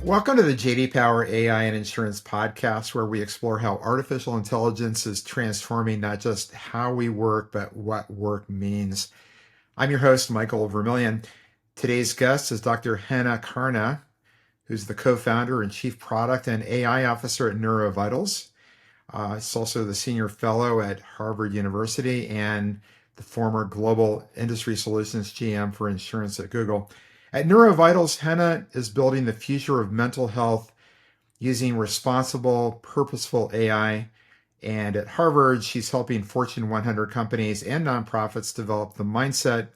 Welcome to the JD Power AI and Insurance podcast, where we explore how artificial intelligence is transforming not just how we work, but what work means. I'm your host, Michael Vermillion. Today's guest is Dr. Henna Karna, who's the co-founder and chief product and AI officer at NeuroVitals. He's also the senior fellow at Harvard University and the former global industry solutions GM for insurance at Google. At NeuroVitals, Henna is building the future of mental health using responsible, purposeful AI. And at Harvard, she's helping Fortune 100 companies and nonprofits develop the mindset,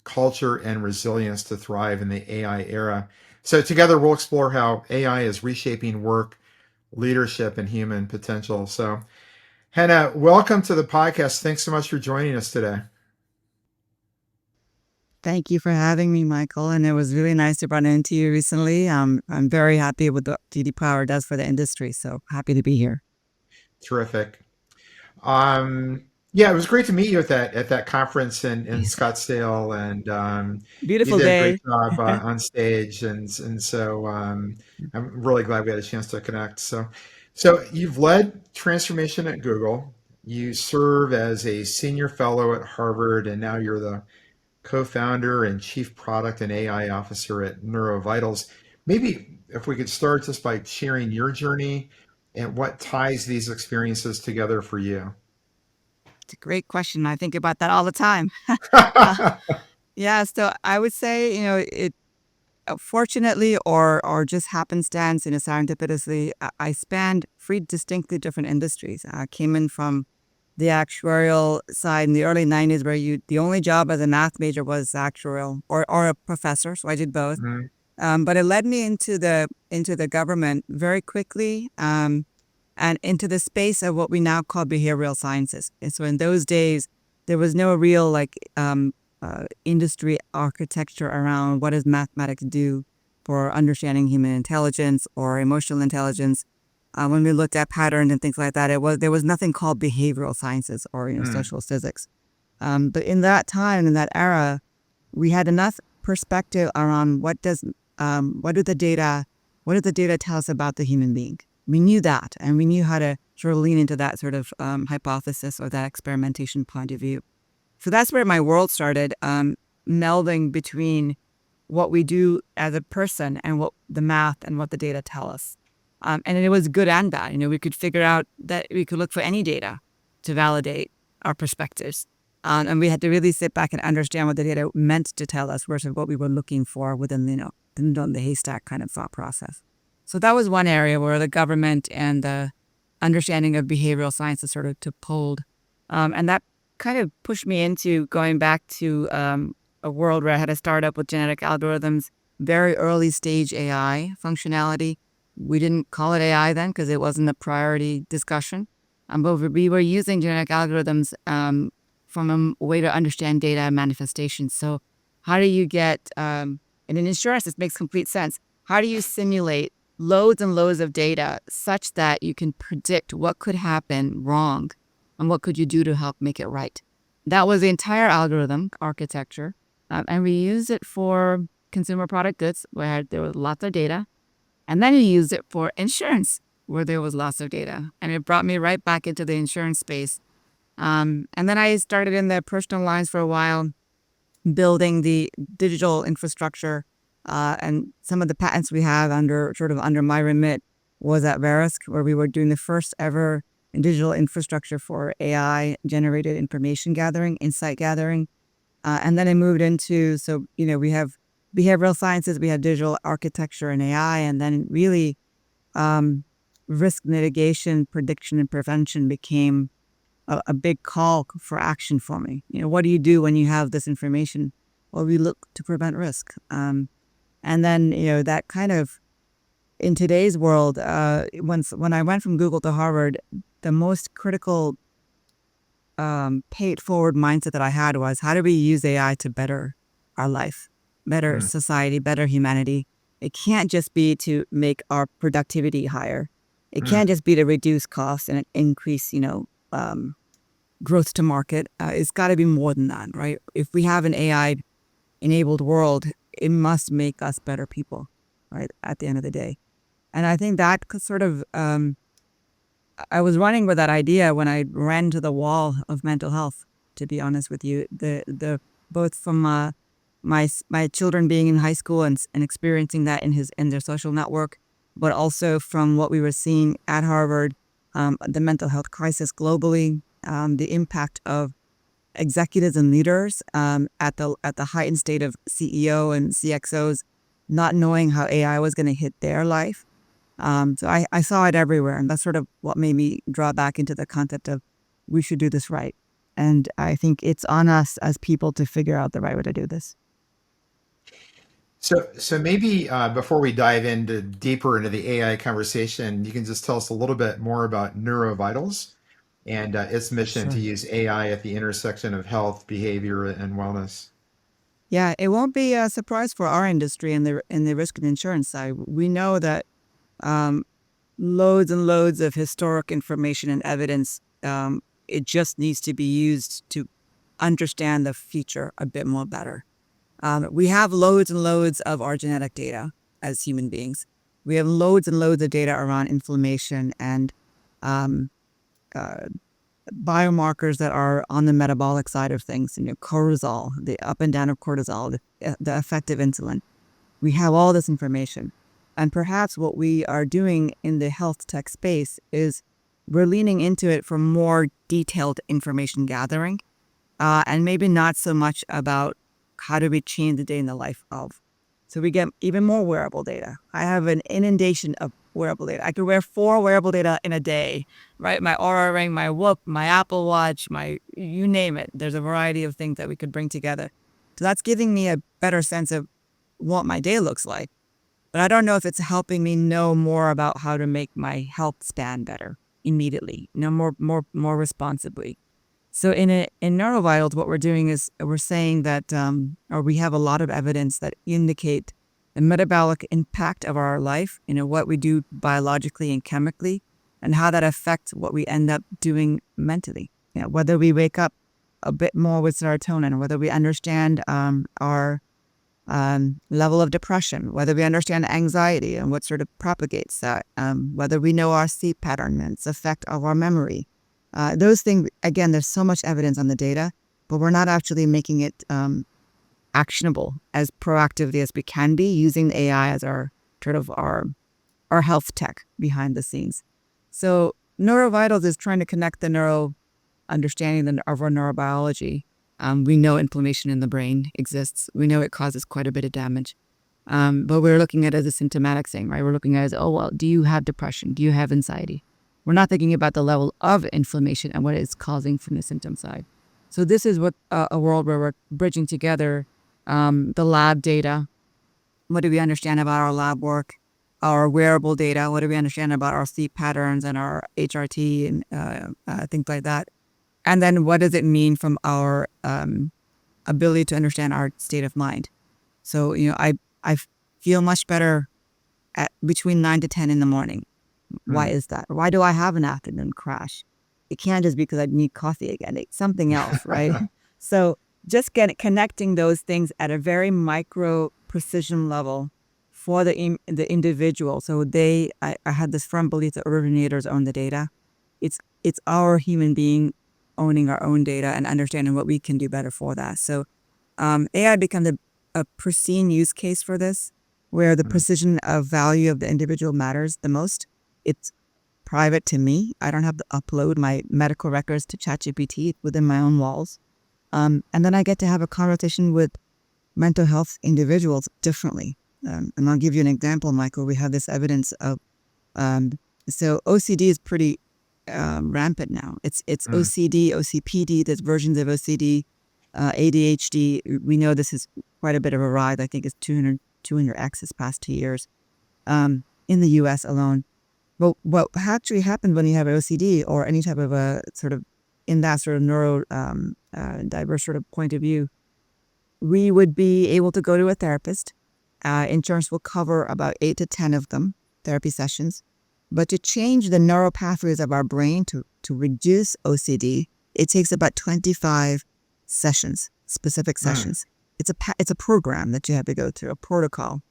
culture, and resilience to thrive in the AI era. So together, we'll explore how AI is reshaping work, leadership, and human potential. So, Henna, welcome to the podcast. Thanks so much for joining us today. Thank you for having me, Michael. And it was really nice to run into you recently. I'm very happy with what JD Power does for the industry. So happy to be here. Terrific. Yeah, it was great to meet you at that conference in Scottsdale, and you Beautiful did a great day. job on stage, and so I'm really glad we had a chance to connect. So you've led transformation at Google. You serve as a senior fellow at Harvard, and now you're the co-founder and chief product and AI officer at NeuroVitals. Maybe if we could start just by sharing your journey and what ties these experiences together for you. It's a great question. I think about that all the time. Uh, yeah, so I would say, it fortunately or just happenstance, serendipitously, I spanned three distinctly different industries. I came in from the actuarial side in the early 90s, where the only job as a math major was actuarial or a professor. So I did both. Mhm. But it led me into the government very quickly, and into the space of what we now call behavioral sciences. And so in those days, there was no real industry architecture around what does mathematics do for understanding human intelligence or emotional intelligence. When we looked at patterns and things like that, there was nothing called behavioral sciences or Mm, social physics. But in that time, in that era, we had enough perspective around what does the data tell us about the human being. We knew that, and we knew how to sort of lean into that sort of hypothesis or that experimentation point of view. So that's where my world started, melding between what we do as a person and what the math and what the data tell us. And it was good and bad. We could figure out that we could look for any data to validate our perspectives. And we had to really sit back and understand what the data meant to tell us versus what we were looking for within, the haystack kind of thought process. So that was one area where the government and the understanding of behavioral sciences sort of took hold. And that kind of pushed me into going back to a world where I had a startup with genetic algorithms, very early stage AI functionality. We didn't call it AI then because it wasn't a priority discussion. But we were using genetic algorithms from a way to understand data manifestations. So how do you get, in an insurance, this makes complete sense. How do you simulate loads and loads of data such that you can predict what could happen wrong and what could you do to help make it right? That was the entire algorithm architecture. And we used it for consumer product goods where there was lots of data. And then you used it for insurance where there was lots of data. And it brought me right back into the insurance space. And then I started in the personal lines for a while, building the digital infrastructure. And some of the patents we have under my remit was at Verisk, where we were doing the first ever digital infrastructure for AI generated information gathering, insight gathering. And then I moved into, we have behavioral sciences, we have digital architecture and AI, and then really risk mitigation, prediction, and prevention became a big call for action for me. What do you do when you have this information? Well, we look to prevent risk. And then, that kind of, in today's world, when I went from Google to Harvard, the most critical pay it forward mindset that I had was, how do we use AI to better our life, better mm, society, better humanity? It can't just be to make our productivity higher. It can't mm. just be to reduce costs and increase, growth to market. It's got to be more than that, right? If we have an AI-enabled world, it must make us better people, right? At the end of the day. And I think that sort of, I was running with that idea when I ran to the wall of mental health, to be honest with you. Both from my children being in high school and experiencing that in their social network, but also from what we were seeing at Harvard, the mental health crisis globally, the impact of executives and leaders at the heightened state of CEO and CXOs not knowing how AI was going to hit their life. So I saw it everywhere, and that's sort of what made me draw back into the concept of we should do this right. And I think it's on us as people to figure out the right way to do this. So maybe before we dive into deeper into the AI conversation, you can just tell us a little bit more about NeuroVitals and its mission to Sure. use AI at the intersection of health, behavior, and wellness. Yeah, it won't be a surprise for our industry in the risk and insurance side. We know that um, loads and loads of historic information and evidence. It just needs to be used to understand the future a bit more better. We have loads and loads of our genetic data as human beings. We have loads and loads of data around inflammation and um, uh, biomarkers that are on the metabolic side of things. Cortisol, the up and down of cortisol, the effect of insulin. We have all this information. And perhaps what we are doing in the health tech space is we're leaning into it for more detailed information gathering, and maybe not so much about how do we change the day in the life of. So we get even more wearable data. I have an inundation of wearable data. I could wear 4 wearable data in a day, right? My Aura Ring, my Whoop, my Apple Watch, you name it. There's a variety of things that we could bring together. So that's giving me a better sense of what my day looks like. But I don't know if it's helping me know more about how to make my health span better immediately, more responsibly. So in NeuroVitals, what we're doing is we're saying that, or we have a lot of evidence that indicate the metabolic impact of our life, what we do biologically and chemically, and how that affects what we end up doing mentally. Whether we wake up a bit more with serotonin, whether we understand our level of depression, whether we understand anxiety and what sort of propagates that, whether we know our sleep pattern and its effect of our memory. Those things, again, there's so much evidence on the data, but we're not actually making it actionable as proactively as we can be using AI as our sort of our health tech behind the scenes. So NeuroVitals is trying to connect the neuro understanding of our neurobiology. We know inflammation in the brain exists. We know it causes quite a bit of damage. But we're looking at it as a symptomatic thing, right? We're looking at it as, oh, well, do you have depression? Do you have anxiety? We're not thinking about the level of inflammation and what it's causing from the symptom side. So this is what a world where we're bridging together the lab data. What do we understand about our lab work? Our wearable data? What do we understand about our sleep patterns and our HRT and things like that? And then what does it mean from our ability to understand our state of mind? So, I feel much better at between 9 to 10 in the morning. Why is that? Why do I have an afternoon crash? It can't just be because I need coffee again. It's something else, right? So just connecting those things at a very micro precision level for the individual. So I had this firm belief that originators own the data. It's our human being owning our own data and understanding what we can do better for that. So AI becomes a pristine use case for this, where the precision of value of the individual matters the most. It's private to me. I don't have to upload my medical records to ChatGPT within my own walls. And then I get to have a conversation with mental health individuals differently. And I'll give you an example, Michael. We have this evidence of, so OCD is pretty rampant now. It's OCD, OCPD, there's versions of OCD, ADHD. We know this is quite a bit of a rise. I think it's 200x this past 2 years in the US alone. But what actually happens when you have OCD or any type of a sort of in that sort of neuro diverse sort of point of view, we would be able to go to a therapist. Insurance will cover about 8 to 10 of them, therapy sessions. But to change the neural pathways of our brain to reduce OCD, it takes about 25 sessions, specific sessions. It's a program that you have to go through, a protocol.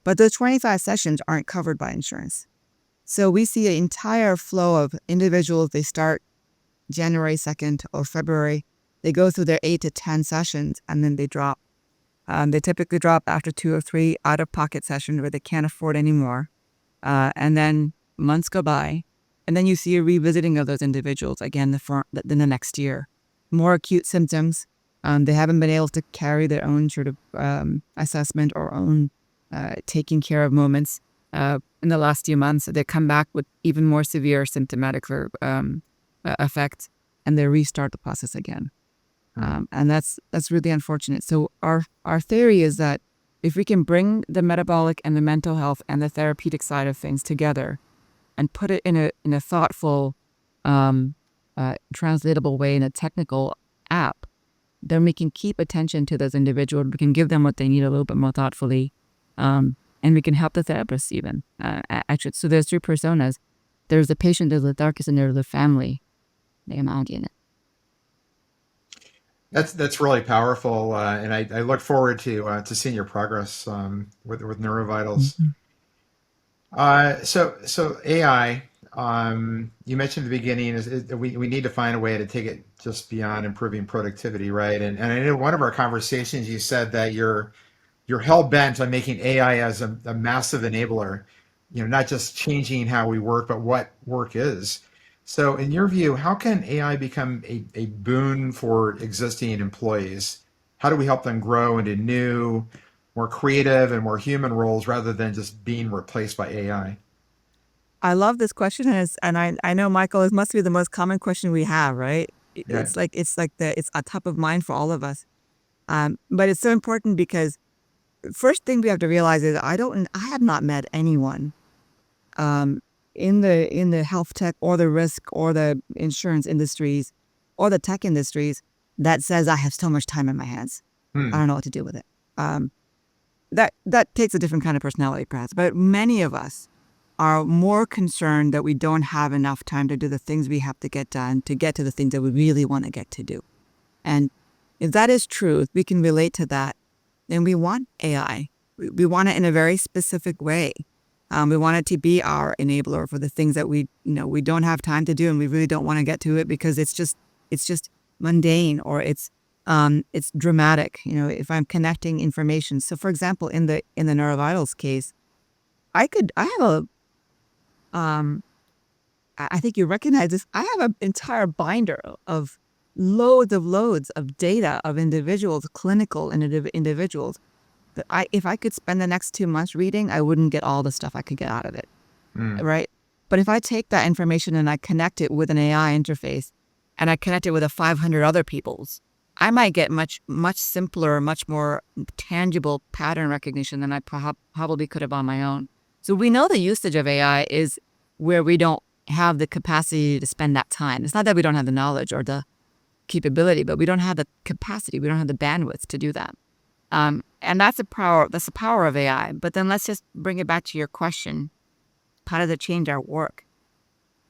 But those 25 sessions aren't covered by insurance. So we see an entire flow of individuals. They start January 2nd or February. They go through their 8 to 10 sessions and then they drop. They typically drop after 2 or 3 out-of-pocket sessions where they can't afford anymore. And then months go by. And then you see a revisiting of those individuals again the next year. More acute symptoms. They haven't been able to carry their own sort of assessment or own taking care of moments in the last few months. They come back with even more severe symptomatic effects, and they restart the process again. And that's really unfortunate. So our theory is that if we can bring the metabolic and the mental health and the therapeutic side of things together and put it in a thoughtful, translatable way in a technical app, then we can keep attention to those individuals. We can give them what they need a little bit more thoughtfully, and we can help the therapists even. Actually, so there's 3 personas. There's the patient, there's the therapist, and there's the family. That's really powerful, and I look forward to seeing your progress with NeuroVitals. Mm-hmm. So AI, you mentioned at the beginning we need to find a way to take it just beyond improving productivity, right? And I know one of our conversations you said that you're hell bent on making AI as a massive enabler, not just changing how we work, but what work is. So, in your view, how can AI become a boon for existing employees? How do we help them grow into new, more creative, and more human roles rather than just being replaced by AI? I love this question, and I know, Michael, it must be the most common question we have, right? Yeah. It's a top of mind for all of us. But it's so important because first thing we have to realize is I have not met anyone in the health tech or the risk or the insurance industries or the tech industries that says I have so much time in my hands. I Hmm. don't know what to do with it. That takes a different kind of personality, perhaps. But many of us are more concerned that we don't have enough time to do the things we have to get done to get to the things that we really want to get to do. And if that is true, if we can relate to that, then we want AI. We want it in a very specific way. We want it to be our enabler for the things that we don't have time to do and we really don't want to get to it because it's just mundane or it's dramatic. If I'm connecting information. So, for example, in the NeuroVitals case, I have a I think you recognize this. I have an entire binder of loads of data of individuals, clinical individuals, that if I could spend the next 2 months reading, I wouldn't get all the stuff I could get out of it, Hmm. right? But if I take that information and I connect it with an AI interface and I connect it with a 500 other people's, I might get much simpler, much more tangible pattern recognition than I probably could have on my own. So we know the usage of AI is where we don't have the capacity to spend that time. It's not that we don't have the knowledge or the capability, but we don't have the capacity. We don't have the bandwidth to do that. And that's the power. That's the power of AI. But then let's just bring it back to your question: how does it change our work?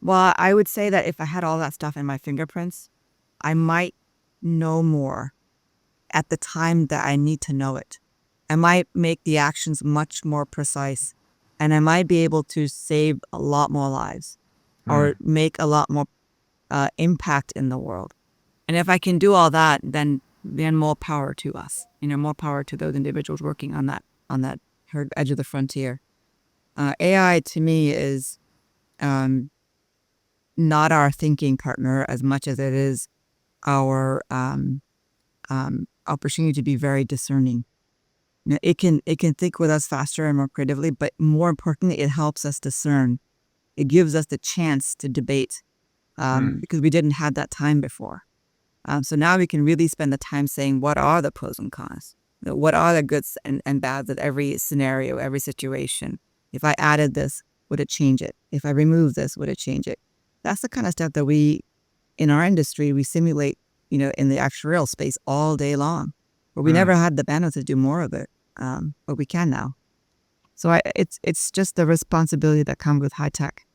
Well, I would say that if I had all that stuff in my fingerprints, I might know more at the time that I need to know it. I might make the actions much more precise, and I might be able to save a lot more lives Hmm. or make a lot more impact in the world. And if I can do all that, then more power to us. More power to those individuals working on that edge of the frontier. AI to me is not our thinking partner as much as it is our opportunity to be very discerning. It can think with us faster and more creatively, but more importantly, it helps us discern. It gives us the chance to debate Hmm. because we didn't have that time before. So now we can really spend the time saying, what are the pros and cons? What are the goods and bads of every scenario, every situation? If I added this, would it change it? If I remove this, would it change it? That's the kind of stuff that in our industry, we simulate, in the actuarial space all day long. But we Hmm. never had the bandwidth to do more of it, but we can now. So it's just the responsibility that comes with high tech.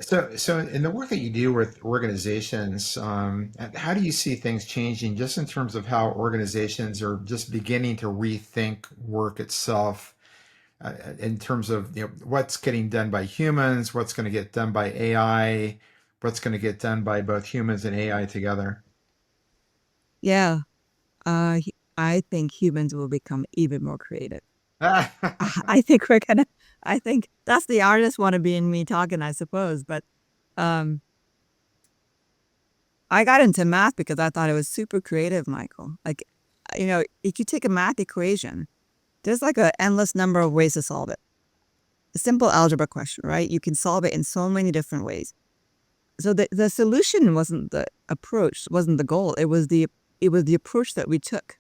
So in the work that you do with organizations, how do you see things changing just in terms of how organizations are just beginning to rethink work itself, in terms of what's getting done by humans, what's going to get done by AI, what's going to get done by both humans and AI together? Yeah, I think humans will become even more creative. I think we're gonna. I think that's the artist want to be in me talking, I suppose. But um, I got into math because I thought it was super creative, Michael. Like, if you take a math equation, there's like an endless number of ways to solve it. A simple algebra question, right? You can solve it in so many different ways. So the solution wasn't the approach, wasn't the goal. It was the approach that we took.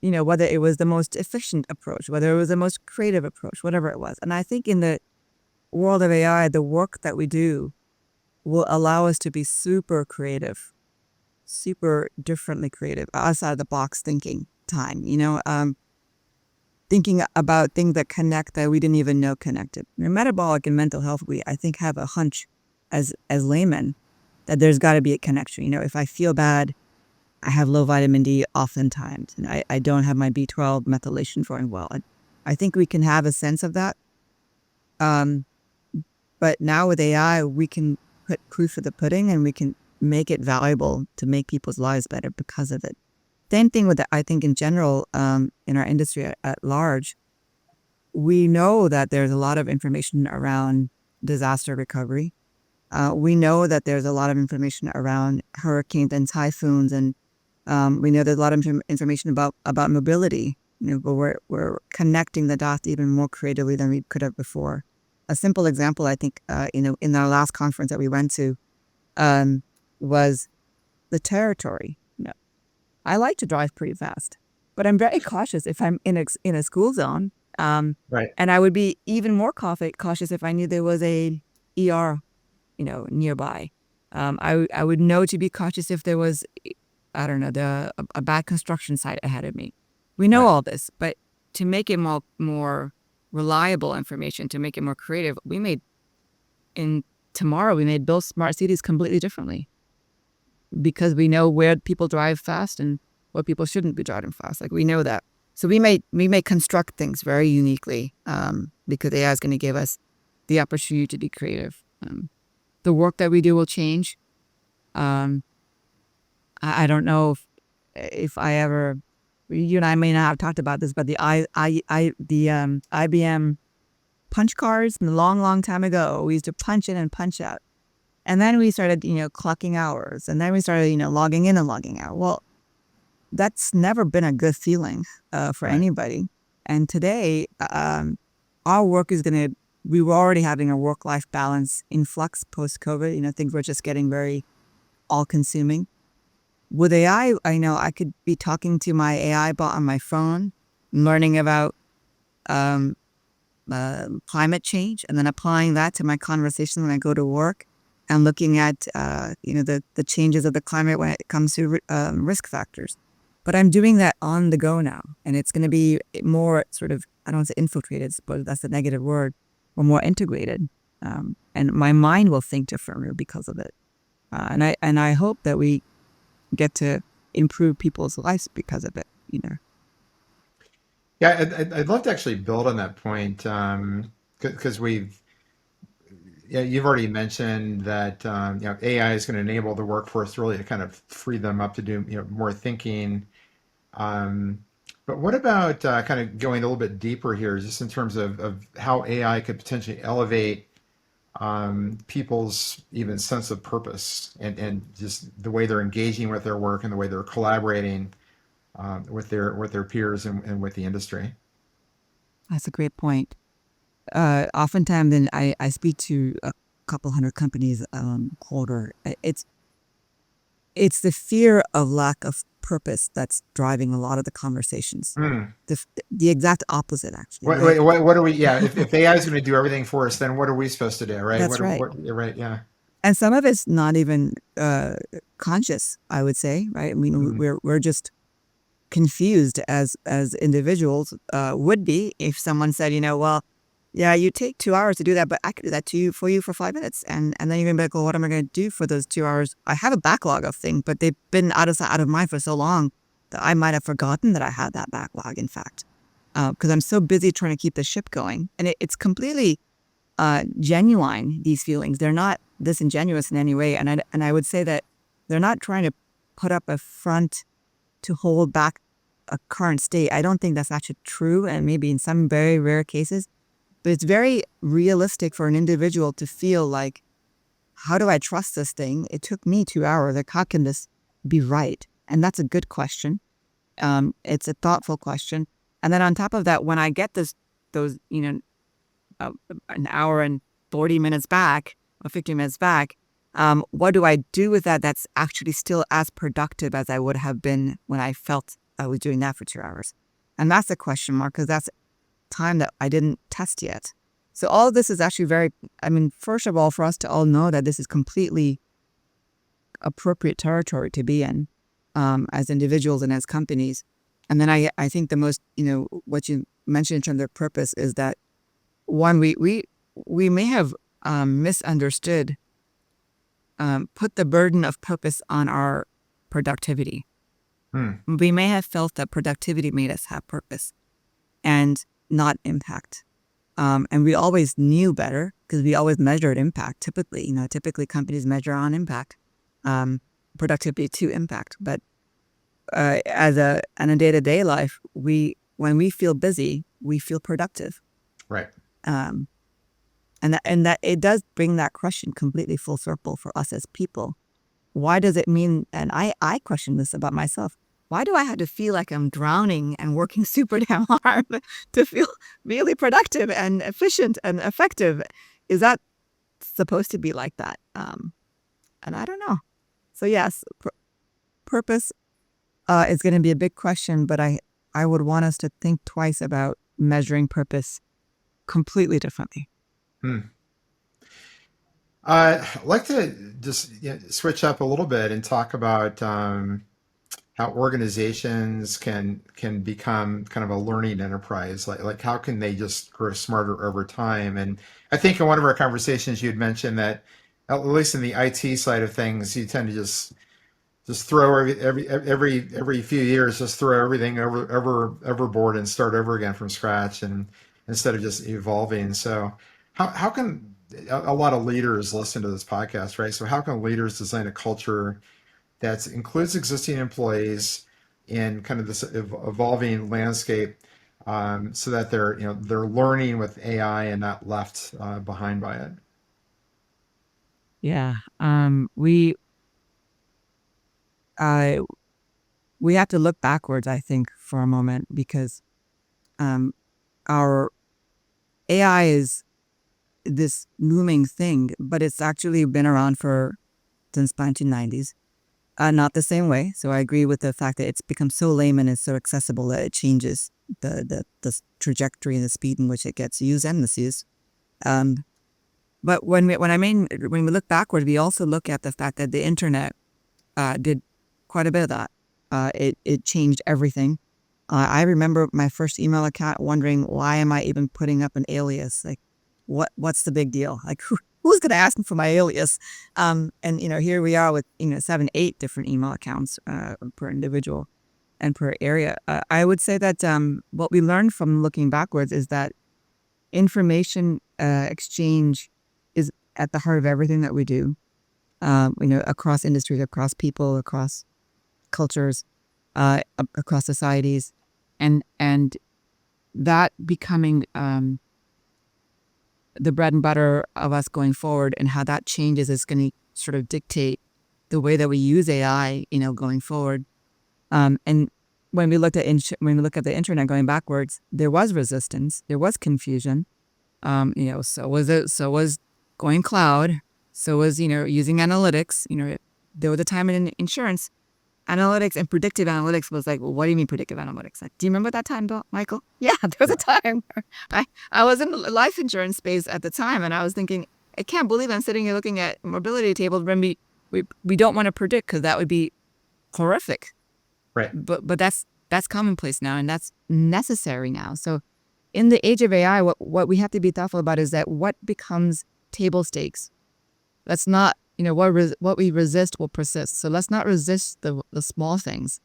Whether it was the most efficient approach, whether it was the most creative approach, whatever it was. And I think in the world of AI, the work that we do will allow us to be super creative, super differently creative, outside of the box thinking time, thinking about things that connect that we didn't even know connected. Metabolic and mental health, we, I think, have a hunch as laymen that there's got to be a connection. If I feel bad, I have low vitamin D oftentimes, and I don't have my B12 methylation going well. I think we can have a sense of that. Um, but now with AI, we can put proof of the pudding, and we can make it valuable to make people's lives better because of it. Same thing with, I think in general, in our industry at large, we know that there's a lot of information around disaster recovery. We know that there's a lot of information around hurricanes and typhoons, and we know there's a lot of information about mobility. But we're connecting the dots even more creatively than we could have before. A simple example, I think, in our last conference that we went to, was the territory. I like to drive pretty fast, but I'm very cautious if I'm in a school zone. Right. And I would be even more cautious if I knew there was a ER, nearby. I would know to be cautious if there was, I don't know, a bad construction site ahead of me. We know Right. all this, but to make it more reliable information, to make it more creative, tomorrow we made build smart cities completely differently because we know where people drive fast and what people shouldn't be driving fast. Like, we know that. So we may construct things very uniquely, because AI is going to give us the opportunity to be creative. The work that we do will change. Um, I don't know if I ever, you and I may not have talked about this, but the IBM punch cards, a long, long time ago, we used to punch in and punch out. And then we started, clocking hours. And then we started, logging in and logging out. Well, that's never been a good feeling for Right. anybody. And today, our work is going to, we were already having a work-life balance in flux post-COVID. Things were just getting very all-consuming. With AI, I know I could be talking to my AI bot on my phone, learning about um, climate change, and then applying that to my conversation when I go to work, and looking at the changes of the climate when it comes to risk factors. But I'm doing that on the go now, and it's going to be more sort of, I don't want to say infiltrated, but that's a negative word, or more integrated. And my mind will think differently because of it. And I hope that we get to improve people's lives because of it. Yeah, I'd love to actually build on that point, because yeah, you've already mentioned that AI is going to enable the workforce really to kind of free them up to do more thinking. Um, but what about kind of going a little bit deeper here, just in terms of how AI could potentially elevate people's even sense of purpose, and just the way they're engaging with their work and the way they're collaborating with their peers and with the industry. That's a great point. Oftentimes, then I speak to a couple hundred companies quarter. It's the fear of lack of purpose that's driving a lot of the conversations. Hmm. The exact opposite, actually, What, right? wait, what are we? Yeah, if AI is going to do everything for us, then what are we supposed to do, right? That's right. You're right, yeah. And some of it's not even conscious, I would say, right? I mean, Mhm. we're just confused as individuals would be if someone said, well, Yeah, you take 2 hours to do that, but I could do that for you for 5 minutes. And then you're gonna be like, well, what am I gonna do for those 2 hours? I have a backlog of things, but they've been out of mind for so long that I might have forgotten that I had that backlog, in fact. Because I'm so busy trying to keep the ship going. And it's completely genuine, these feelings. They're not disingenuous in any way. And I would say that they're not trying to put up a front to hold back a current state. I don't think that's actually true, and maybe in some very rare cases. But it's very realistic for an individual to feel like, how do I trust this thing? It took me 2 hours. Like, how can this be right? And that's a good question. It's a thoughtful question. And then on top of that, when I get those, an hour and 40 minutes back or 50 minutes back, what do I do with that that's actually still as productive as I would have been when I felt I was doing that for 2 hours? And that's a question mark, because that's time that I didn't test yet. So all of this is actually first of all, for us to all know that this is completely appropriate territory to be in as individuals and as companies. And then I think the most, what you mentioned in terms of purpose is that, one, we may have misunderstood, put the burden of purpose on our productivity. We may have felt that productivity made us have purpose and not impact. And we always knew better because we always measured impact. Typically companies measure on impact, productivity to impact. But in a day-to-day life, when we feel busy, we feel productive. Right. And that it does bring that question completely full circle for us as people. Why does it mean, and I question this about myself, why do I have to feel like I'm drowning and working super damn hard to feel really productive and efficient and effective? Is that supposed to be like that? And I don't know. So yes, purpose is going to be a big question, but I would want us to think twice about measuring purpose completely differently. I'd like to just switch up a little bit and talk about how organizations can become kind of a learning enterprise. Like how can they just grow smarter over time? And I think in one of our conversations you had mentioned that at least in the IT side of things, you tend to just throw every few years, just throw everything overboard and start over again from scratch, and instead of just evolving. So how can a lot of leaders listen to this podcast, right? So how can leaders design a culture that includes existing employees in kind of this evolving landscape, so that they're learning with AI and not left behind by it? Yeah. We have to look backwards, I think, for a moment, because our AI is this looming thing, but it's actually been around since the 1990s. Not the same way. So I agree with the fact that it's become so layman and so accessible that it changes the trajectory and the speed in which it gets used and misused. But when we look backwards, we also look at the fact that the internet did quite a bit of that. It changed everything. I remember my first email account wondering, why am I even putting up an alias? Like, what's the big deal? Like, who's going to ask me for my alias? And here we are with 7, 8 different email accounts per individual and per area. I would say that what we learned from looking backwards is that information exchange is at the heart of everything that we do. Across industries, across people, across cultures, across societies, and that becoming the bread and butter of us going forward, and how that changes is going to sort of dictate the way that we use AI, going forward. And when we look at the internet going backwards, there was resistance, there was confusion. So was going cloud, so was using analytics. There was a time in insurance, analytics and predictive analytics was like, well, what do you mean predictive analytics? Like, do you remember that time, Michael? Yeah, there was a time where I was in the life insurance space at the time, and I was thinking, I can't believe I'm sitting here looking at mobility tables when we don't want to predict, because that would be horrific. Right. But that's commonplace now, and that's necessary now. So in the age of AI, what we have to be thoughtful about is that what becomes table stakes. Let's not, what we resist will persist. So let's not resist the small things.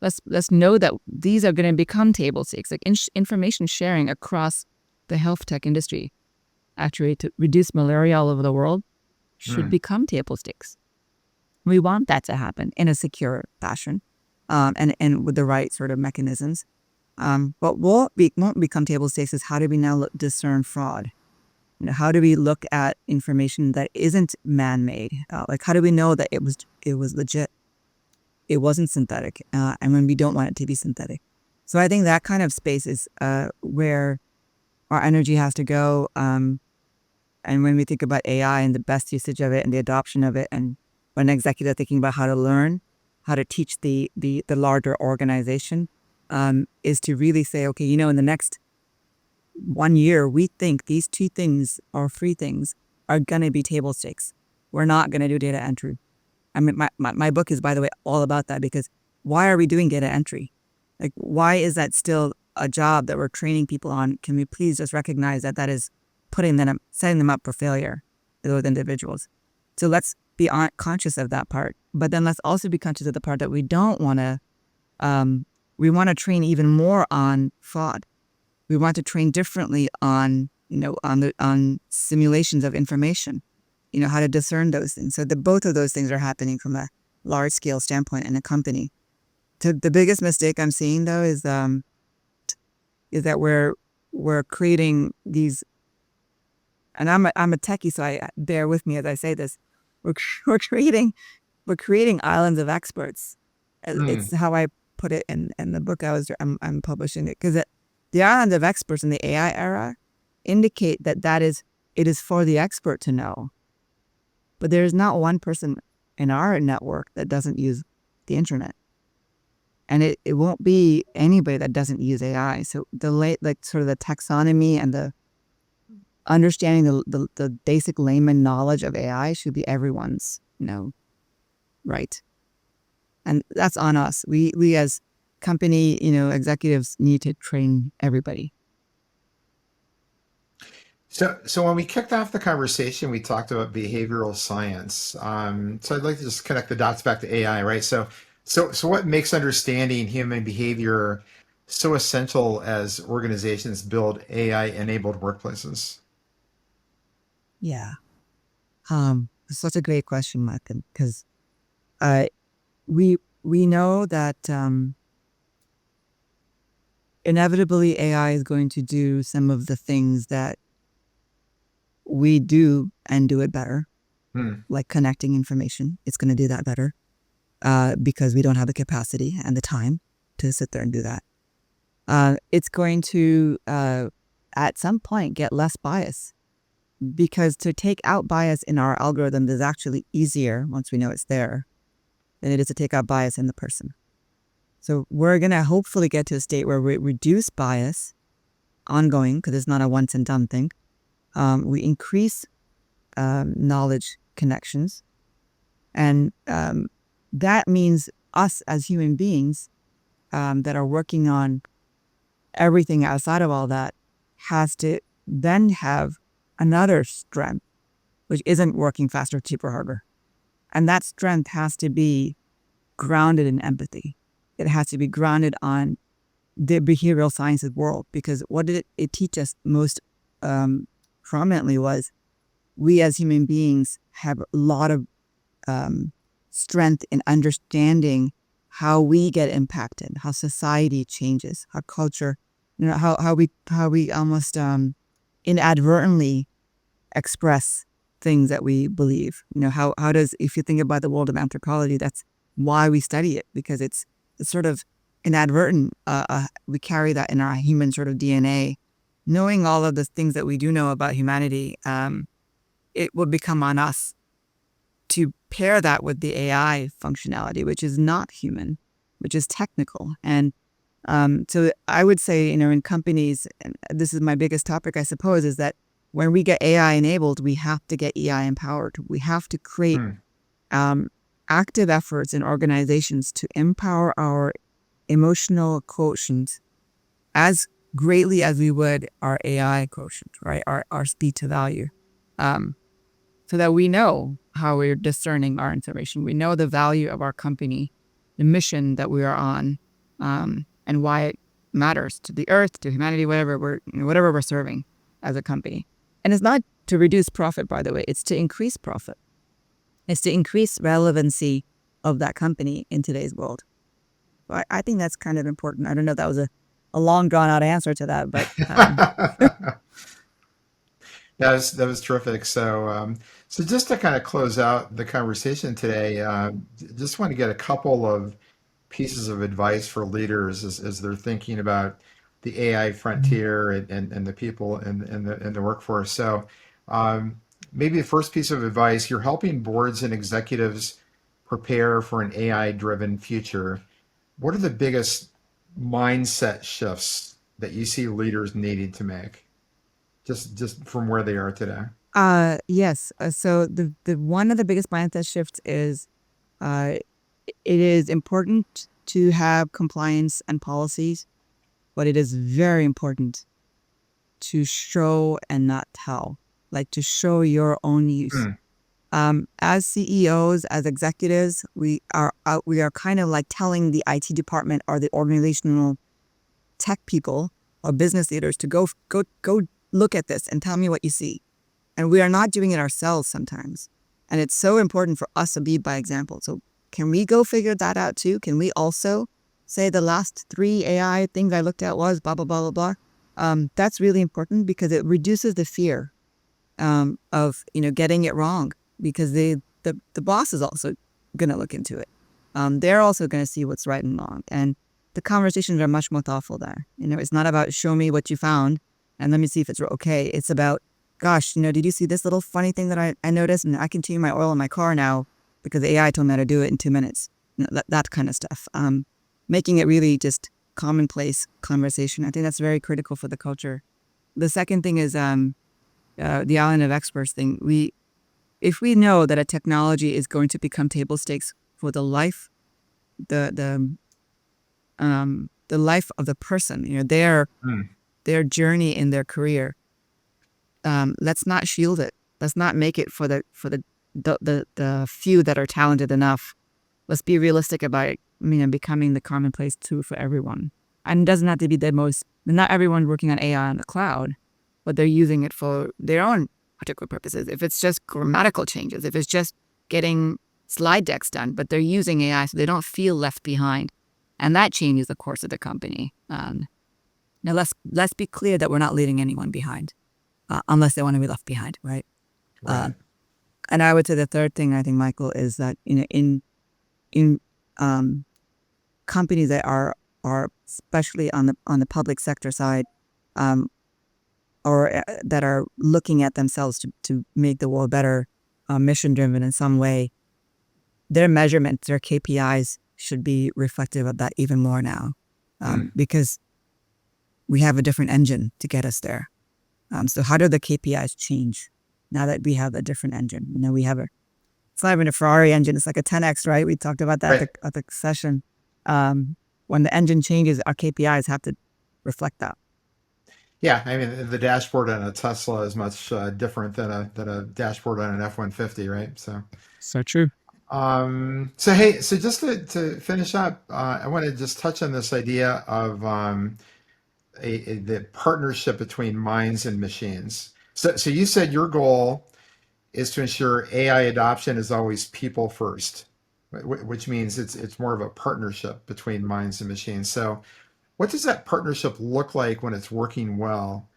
Let's know that these are going to become table stakes, like information sharing across the health tech industry, actually to reduce malaria all over the world, should become table stakes. We want that to happen in a secure fashion, and with the right sort of mechanisms. What won't become table stakes is how do we now discern fraud? How do we look at information that isn't man-made? Like how do we know that it was legit? It wasn't synthetic, and when we don't want it to be synthetic. So I think that kind of space is where our energy has to go. And when we think about AI and the best usage of it and the adoption of it, and when executives are thinking about how to learn, how to teach the larger organization, is to really say, okay, in the next 1 year, we think these 2 things or 3 things are going to be table stakes. We're not going to do data entry. I mean, my book is, by the way, all about that, because why are we doing data entry? Like, why is that still a job that we're training people on? Can we please just recognize that that is setting them up for failure, those individuals? So let's be conscious of that part. But then let's also be conscious of the part that we don't want to, we want to train even more on fraud. We want to train differently on, on simulations of information, how to discern those things. So both of those things are happening from a large scale standpoint in a company. So the biggest mistake I'm seeing though is that we're creating these, and I'm a techie, so bear with me as I say this. We're creating islands of experts. It's how I put it in the book I'm publishing it, because the islands of experts in the AI era indicate that it is for the expert to know. But there is not one person in our network that doesn't use the internet. And it won't be anybody that doesn't use AI. So sort of the taxonomy and the understanding the basic layman knowledge of AI should be everyone's, right. And that's on us. We as company, executives need to train everybody. So when we kicked off the conversation, we talked about behavioral science. So I'd like to just connect the dots back to AI, right? So what makes understanding human behavior so essential as organizations build AI-enabled workplaces? Yeah. It's such a great question, Martin, because we know that inevitably AI is going to do some of the things that we do and do it better, like connecting information. It's going to do that better because we don't have the capacity and the time to sit there and do that. It's going to, at some point, get less bias, because to take out bias in our algorithm is actually easier once we know it's there than it is to take out bias in the person. So we're going to hopefully get to a state where we reduce bias ongoing, because it's not a once and done thing. We increase knowledge connections. And that means us as human beings that are working on everything outside of all that has to then have another strength, which isn't working faster, cheaper, harder. And that strength has to be grounded in empathy. It has to be grounded on the behavioral sciences world, because what did it teach us most prominently was we as human beings have a lot of strength in understanding how we get impacted, how society changes, how culture, how we almost inadvertently express things that we believe. How does, if you think about the world of anthropology, that's why we study it, because it's sort of inadvertent. We carry that in our human sort of DNA. Knowing all of the things that we do know about humanity, it will become on us to pair that with the AI functionality, which is not human, which is technical. And so I would say, in companies, and this is my biggest topic, I suppose, is that when we get AI enabled, we have to get AI empowered. We have to create active efforts in organizations to empower our emotional quotient as greatly as we would our AI quotient, right? Our speed to value. Um, so that we know how we're discerning our information. We know the value of our company, the mission that we are on, and why it matters to the earth, to humanity, whatever we're serving as a company. And it's not to reduce profit, by the way. It's to increase profit. It's to increase relevancy of that company in today's world. So I think that's kind of important. I don't know if that was a long drawn out answer to that, but That was terrific. So just to kind of close out the conversation today, just want to get a couple of pieces of advice for leaders as they're thinking about the AI frontier and the people in the workforce. So maybe the first piece of advice, you're helping boards and executives prepare for an AI-driven future. What are the biggest mindset shifts that you see leaders needing to make, just from where they are today? yes. So the one of the biggest mindset shifts is uh, it is important to have compliance and policies, but it is very important to show and not tell, like to show your own use. Hmm. As CEOs, as executives, we are kind of like telling the IT department or the organizational tech people or business leaders to go look at this and tell me what you see. And we are not doing it ourselves sometimes. And it's so important for us to lead by example. So can we go figure that out too? Can we also say the last 3 AI things I looked at was blah, blah, blah, blah, blah? That's really important because it reduces the fear of, getting it wrong, because the boss is also going to look into it. They're also going to see what's right and wrong. And the conversations are much more thoughtful there. It's not about show me what you found and let me see if it's okay. It's about, gosh, did you see this little funny thing that I noticed? And I can change my oil in my car now because the AI told me how to do it in 2 minutes. That kind of stuff. Making it really just commonplace conversation. I think that's very critical for the culture. The second thing is the island of experts thing. If we know that a technology is going to become table stakes for the life, the life of the person, Hmm. their journey in their career, let's not shield it. Let's not make it for the few that are talented enough. Let's be realistic about it, becoming the commonplace tool for everyone. And it doesn't have to be not everyone's working on AI on the cloud, but they're using it for their own particular purposes. If it's just grammatical changes, if it's just getting slide decks done, but they're using AI so they don't feel left behind. And that changes the course of the company. Now let's be clear that we're not leaving anyone behind, unless they want to be left behind, right? Right. And I would say the third thing, I think, Michael, is that in companies that are especially on the public sector side, or that are looking at themselves to make the world better, mission driven in some way, their measurements, their KPIs should be reflective of that even more now, Hmm. because we have a different engine to get us there. So how do the KPIs change now that we have a different engine? We have it's not even a Ferrari engine, it's like a 10X, right? We talked about that Right. at the session. When the engine changes, our KPIs have to reflect that. Yeah, I mean the dashboard on a Tesla is much different than a dashboard on an F-150, right? So true. So hey, so just to finish up, I want to just touch on this idea of the partnership between minds and machines. So you said your goal is to ensure AI adoption is always people first, which means it's more of a partnership between minds and machines. So what does that partnership look like when it's working well?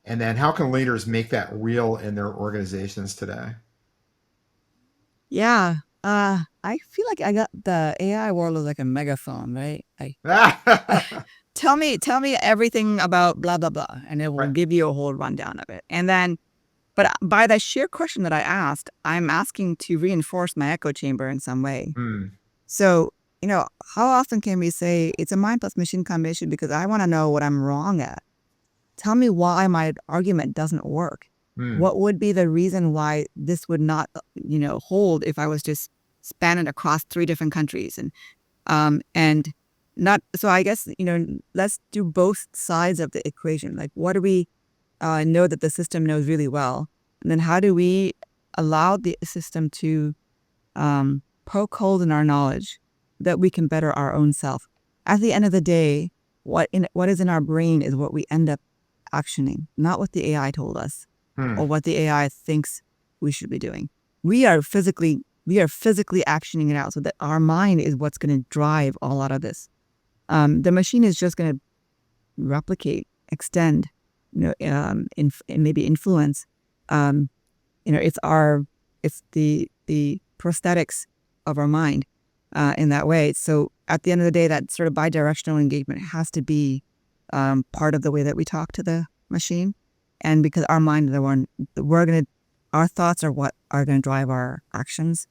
And then how can leaders make that real in their organizations today? Yeah. I feel like I got the AI world is like a megaphone, right? Tell me everything about blah blah blah, and it will Right. give you a whole rundown of it. And then, but by that sheer question that I asked, I'm asking to reinforce my echo chamber in some way. Hmm. So, how often can we say it's a mind plus machine combination because I want to know what I'm wrong at? Tell me why my argument doesn't work. Hmm. What would be the reason why this would not, hold if I was just spanning across 3 different countries? And not so I guess, let's do both sides of the equation. Like, what do we know that the system knows really well? And then how do we allow the system to poke holes in our knowledge that we can better our own self? At the end of the day, what is in our brain is what we end up actioning, not what the AI told us Hmm. or what the AI thinks we should be doing. We are physically actioning it out, so that our mind is what's going to drive a lot of this. The machine is just going to replicate, extend, maybe influence. It's the prosthetics of our mind in that way. So at the end of the day, that sort of bidirectional engagement has to be part of the way that we talk to the machine. And because our mind is the one, our thoughts are what are going to drive our actions.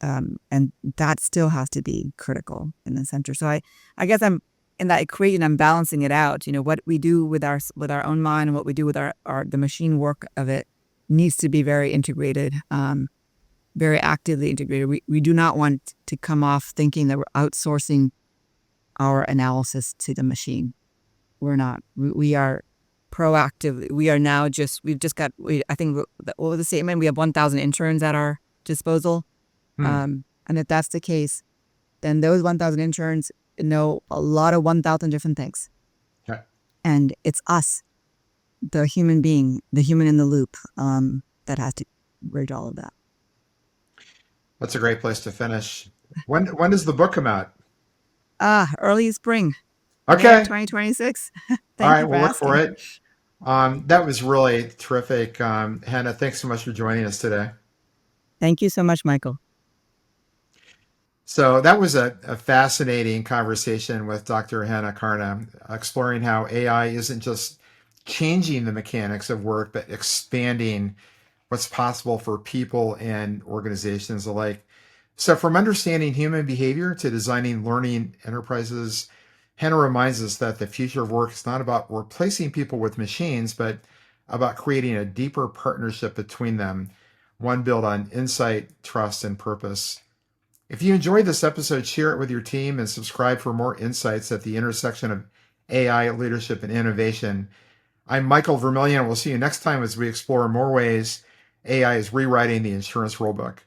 And that still has to be critical in the center. So I guess I'm in that equation. I'm balancing it out. What we do with our own mind and what we do with the machine work of it needs to be very integrated, very actively integrated. We do not want to come off thinking that we're outsourcing our analysis to the machine. We're not. We are proactive. We are now I think, what was the statement? We have 1,000 interns at our disposal. Hmm. And if that's the case, then those 1,000 interns know a lot of 1,000 different things. Okay. And it's us, the human being, the human in the loop, that has to bridge all of that. That's a great place to finish. When does the book come out? Early spring, May of Okay. 2026. All Thank right, you for we'll look for asking. it. That was really terrific. Henna, thanks so much for joining us today. Thank you so much, Michael. So that was a fascinating conversation with Dr. Henna Karna, exploring how AI isn't just changing the mechanics of work, but expanding what's possible for people and organizations alike. So, from understanding human behavior to designing learning enterprises, Henna reminds us that the future of work is not about replacing people with machines, but about creating a deeper partnership between them, one built on insight, trust, and purpose. If you enjoyed this episode, share it with your team and subscribe for more insights at the intersection of AI, leadership, and innovation. I'm Michael Vermillion, and we'll see you next time as we explore more ways AI is rewriting the insurance rulebook.